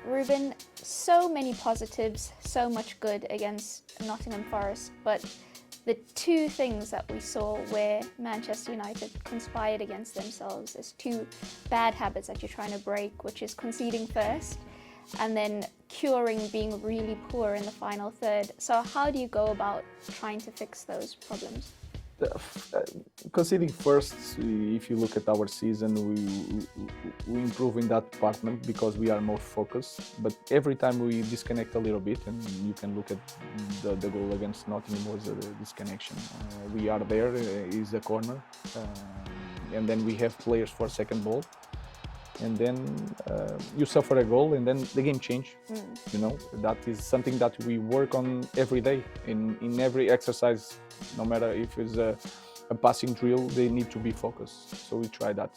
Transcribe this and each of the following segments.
Ruben, so many positives, so much good against Nottingham Forest, but the two things that we saw where Manchester United conspired against themselves is two bad habits that you're trying to break, which is conceding first and then curing being really poor in the final third. So how do you go about trying to fix those problems? Conceding first, if you look at our season, we improve in that department because we are more focused. But every time we disconnect a little bit, and you can look at the goal against Nottingham was a disconnection. We are there, is the corner, and then we have players for second ball. And then you suffer a goal and then the game change. You know, that is something that we work on every day in every exercise, no matter if it's a passing drill, they need to be focused. So we try that.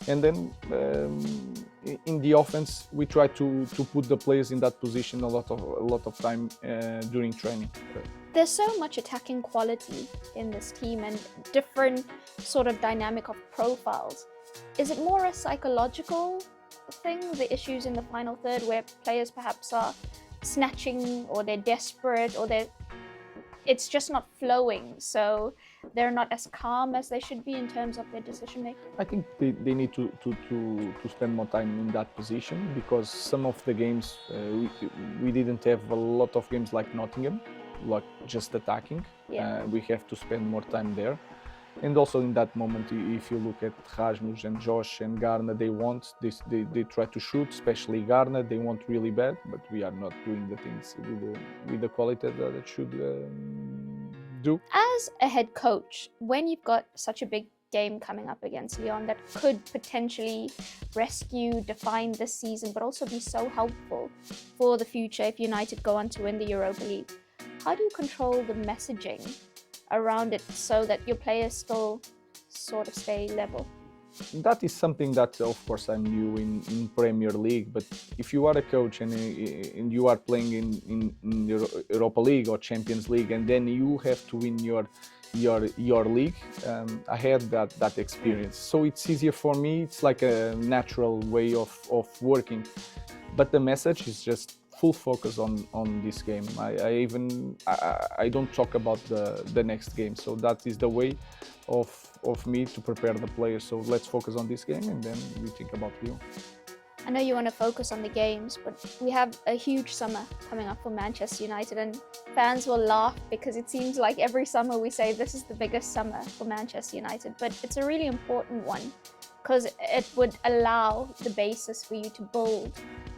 And then in the offense, we try to put the players in that position a lot of time during training. There's so much attacking quality in this team and different sort of dynamic of profiles. Is it more a psychological thing, the issues in the final third where players perhaps are snatching or they're desperate or it's just not flowing, so they're not as calm as they should be in terms of their decision making? I think they need to spend more time in that position because some of the games we didn't have a lot of games like Nottingham, like just attacking. Yeah. We have to spend more time there. And also in that moment, if you look at Rasmus and Josh and Garner, they try to shoot, especially Garner, they want really bad, but we are not doing the things with the quality that it should do. As a head coach, when you've got such a big game coming up against Lyon that could potentially rescue, define this season, but also be so helpful for the future if United go on to win the Europa League, how do you control the messaging around it so that your players still sort of stay level? That is something that, of course, I'm new in Premier League, but if you are a coach and you are playing in Europa League or Champions League and then you have to win your league, I had that experience. So it's easier for me, it's like a natural way of working. But the message is just full focus on this game. I don't talk about the next game. So that is the way of me to prepare the players. So let's focus on this game and then we think about Lyon. I know you want to focus on the games, but we have a huge summer coming up for Manchester United and fans will laugh because it seems like every summer we say this is the biggest summer for Manchester United, but it's a really important one because it would allow the basis for you to build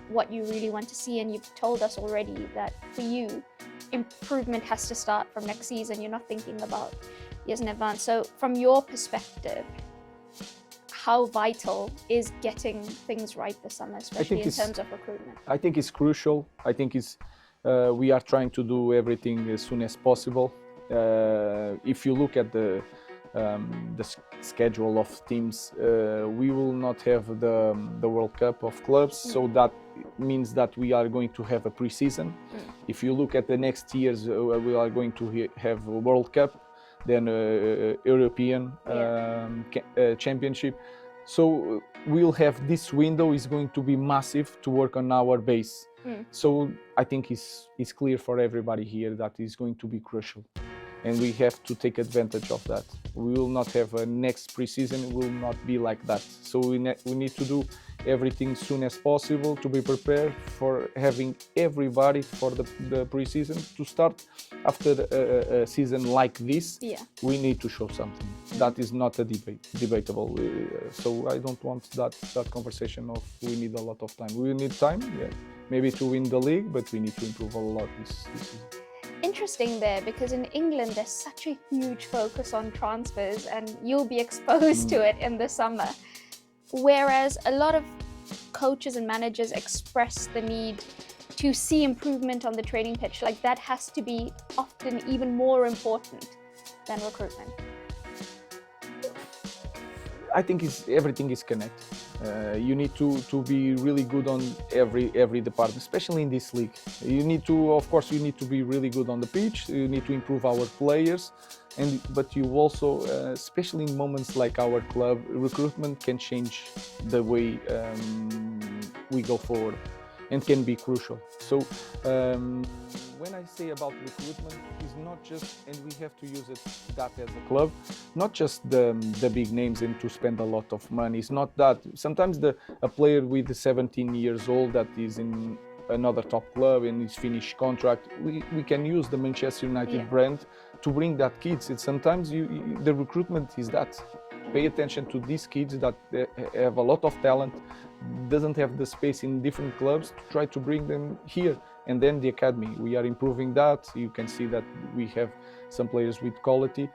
what you really want to see, and you've told us already that for you, improvement has to start from next season. You're not thinking about years in advance. So from your perspective, how vital is getting things right this summer, especially in terms of recruitment? I think it's crucial. I think we are trying to do everything as soon as possible. If you look at the schedule of teams, we will not have the World Cup of clubs, so that means that we are going to have a pre-season. If you look at the next years, we are going to have a World Cup, then European Championship. So we'll have this window is going to be massive to work on our base. So I think it's clear for everybody here that is going to be crucial. And we have to take advantage of that. We will not have a next pre-season, it will not be like that. So we need to do everything soon as possible to be prepared for having everybody for the pre-season to start. After a season like this, we need to show something. That is not a debatable. So I don't want that conversation of we need a lot of time. We need time, maybe to win the league, but we need to improve a lot this season. Interesting there, because in England there's such a huge focus on transfers and you'll be exposed to it in the summer. Whereas a lot of coaches and managers express the need to see improvement on the training pitch, like that has to be often even more important than recruitment. I think everything is connected. You need to be really good on every department, especially in this league. You need to, of course, you need to be really good on the pitch. You need to improve our players, but you also, especially in moments like our club, recruitment can change the way we go forward. and can be crucial. So when I say about recruitment, it's not just, and we have to use that as a club, not just the big names and to spend a lot of money. It's not that. Sometimes a player with 17 years old that is in another top club and is finished contract, we can use the Manchester United brand to bring that kids. It's sometimes the recruitment is that. Pay attention to these kids that have a lot of talent, doesn't have the space in different clubs, to try to bring them here. And then the academy, we are improving that. You can see that we have some players with quality.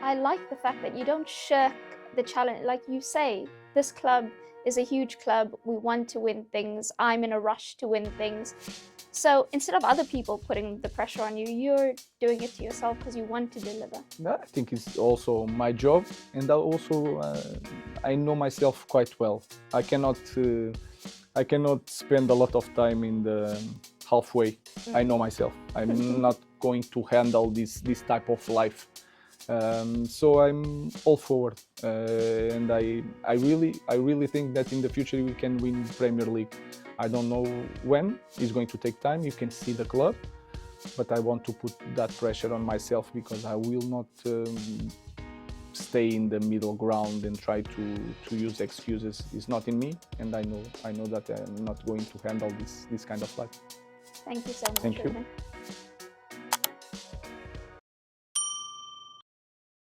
I like the fact that you don't shirk the challenge. Like you say, this club is a huge club. We want to win things. I'm in a rush to win things. So instead of other people putting the pressure on you, you're doing it to yourself because you want to deliver. I think it's also my job, and also I know myself quite well. I cannot spend a lot of time in the halfway. I know myself. I'm not going to handle this type of life. So I'm all forward, and I really think that in the future we can win Premier League. I don't know when. It's going to take time. You can see the club, but I want to put that pressure on myself because I will not stay in the middle ground and try to use excuses. It's not in me, and I know that I'm not going to handle this kind of life. Thank you so much. Thank you. Ruben.